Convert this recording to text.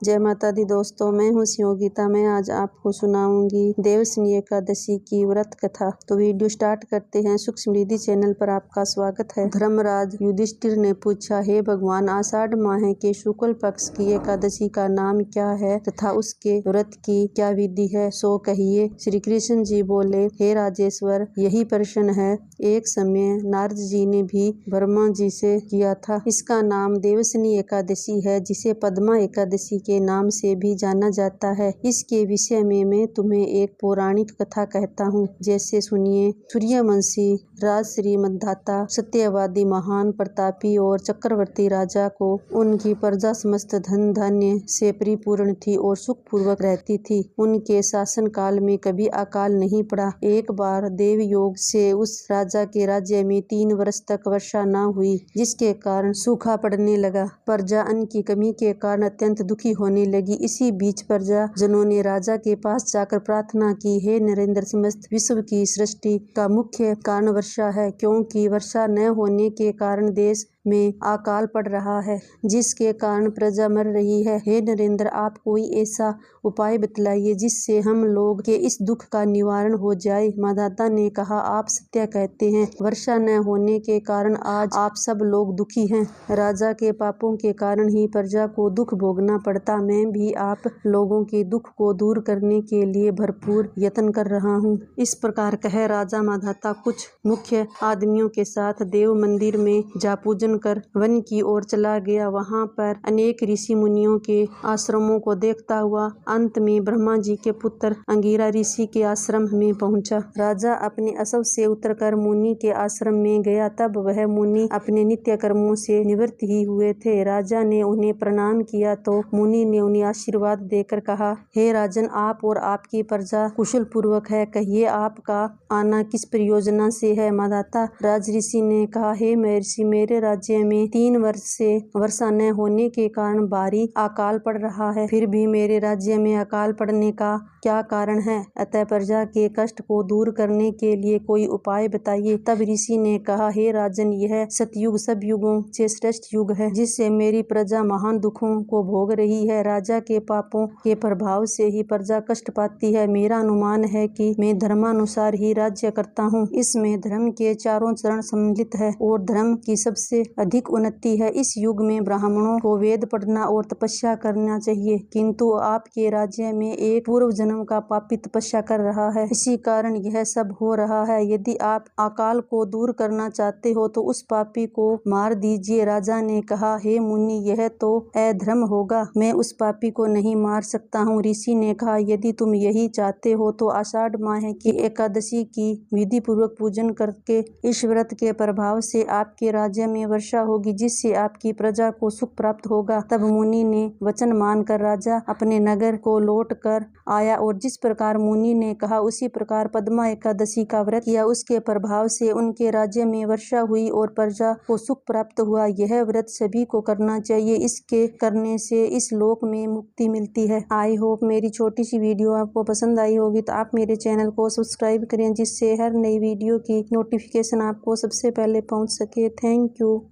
जय माता दी दोस्तों, मैं हूँ योगिता। मैं आज आपको सुनाऊंगी देवशनी एकादशी की व्रत कथा। तो वीडियो स्टार्ट करते हैं। सुख समृद्धि चैनल पर आपका स्वागत है। धर्मराज युधिष्ठिर ने पूछा, हे भगवान, आषाढ़ माह के शुक्ल पक्ष की एकादशी का नाम क्या है तथा उसके व्रत की क्या विधि है, सो कहिए। श्री कृष्ण जी बोले, हे राजेश्वर, यही प्रश्न है एक समय नारद जी ने भी ब्रह्मा जी से किया था। इसका नाम देवशनी एकादशी है, जिसे पद्मा एकादशी के नाम से भी जाना जाता है। इसके विषय में मैं तुम्हें एक पौराणिक कथा कहता हूँ, जैसे सुनिए। सूर्यवंशी राजश्री मंधाता सत्यवादी महान प्रतापी और चक्रवर्ती राजा को उनकी प्रजा समस्त धन धान्य से परिपूर्ण थी और सुख पूर्वक रहती थी। उनके शासन काल में कभी अकाल नहीं पड़ा। एक बार देव योग से उस राजा के राज्य में 3 वर्ष तक वर्षा न हुई, जिसके कारण सूखा पड़ने लगा। प्रजा अन्न की कमी के कारण अत्यंत दुखी होने लगी। इसी बीच प्रजा जनों ने राजा के पास जाकर प्रार्थना की, हे नरेंद्र, समस्त विश्व की सृष्टि का मुख्य कारण वर्षा है, क्योंकि वर्षा न होने के कारण देश में अकाल पड़ रहा है, जिसके कारण प्रजा मर रही है। हे नरेंद्र, आप कोई ऐसा उपाय बतलाइए जिससे हम लोग के इस दुख का निवारण हो जाए। माधाता ने कहा, आप सत्य कहते हैं। वर्षा न होने के कारण आज आप सब लोग दुखी हैं। राजा के पापों के कारण ही प्रजा को दुख भोगना पड़ता। मैं भी आप लोगों के दुख को दूर करने के लिए भरपूर यत्न कर रहा हूँ। इस प्रकार कह राजा माधाता कुछ मुख्य आदमियों के साथ देव मंदिर में जा पूजन कर वन की ओर चला गया। वहां पर अनेक ऋषि मुनियों के आश्रमों को देखता हुआ अंत में ब्रह्मा जी के पुत्र अंगिरा ऋषि के आश्रम में पहुंचा। राजा अपने अश्व से उतरकर मुनि के आश्रम में गया। तब वह मुनि अपने नित्य कर्मों से निवृत्त ही हुए थे। राजा ने उन्हें प्रणाम किया तो मुनि ने उन्हें आशीर्वाद देकर कहा, हे राजन, आप और आपकी प्रजा कुशल पूर्वक है। कहिए, आपका आना किस प्रयोजना से है। माधाता राज ऋषि ने कहा, हे महर्षि, मेरे राज्य में 3 वर्ष से वर्षा न होने के कारण भारी अकाल पड़ रहा है। फिर भी मेरे राज्य में अकाल पड़ने का क्या कारण है? अतः प्रजा के कष्ट को दूर करने के लिए कोई उपाय बताइए। तब ऋषि ने कहा, हे राजन, यह सतयुग सब युगों से श्रेष्ठ युग है, जिससे मेरी प्रजा महान दुखों को भोग रही है। राजा के पापों के प्रभाव से ही प्रजा कष्ट पाती है। मेरा अनुमान है कि मैं धर्मानुसार ही राज्य करता हूँ। इसमें धर्म के चारों चरण सम्मिलित है और धर्म की सबसे अधिक उन्नति है। इस युग में ब्राह्मणों को वेद पढ़ना और तपस्या करना चाहिए, किंतु आपके राज्य में एक पूर्व जन्म का पापी तपस्या कर रहा है, इसी कारण यह सब हो रहा है। यदि आप अकाल को दूर करना चाहते हो तो उस पापी को मार दीजिए। राजा ने कहा, हे मुनि, यह तो अधर्म होगा, मैं उस पापी को नहीं मार सकता हूँ। ऋषि ने कहा, यदि तुम यही चाहते हो तो आषाढ़ माह की एकादशी की विधि पूर्वक पूजन करके इस व्रत के प्रभाव से आपके राज्य में वर्षा होगी, जिससे आपकी प्रजा को सुख प्राप्त होगा। तब मुनि ने वचन मानकर राजा अपने नगर को लौट कर आया और जिस प्रकार मुनि ने कहा उसी प्रकार पद्मा एकादशी का व्रत किया। उसके प्रभाव से उनके राज्य में वर्षा हुई और प्रजा को सुख प्राप्त हुआ। यह व्रत सभी को करना चाहिए, इसके करने से इस लोक में मुक्ति मिलती है। आई होप मेरी छोटी सी वीडियो आपको पसंद आई होगी, तो आप मेरे चैनल को सब्सक्राइब करें, जिससे हर नई वीडियो की नोटिफिकेशन आपको सबसे पहले पहुंच सके। Thank you.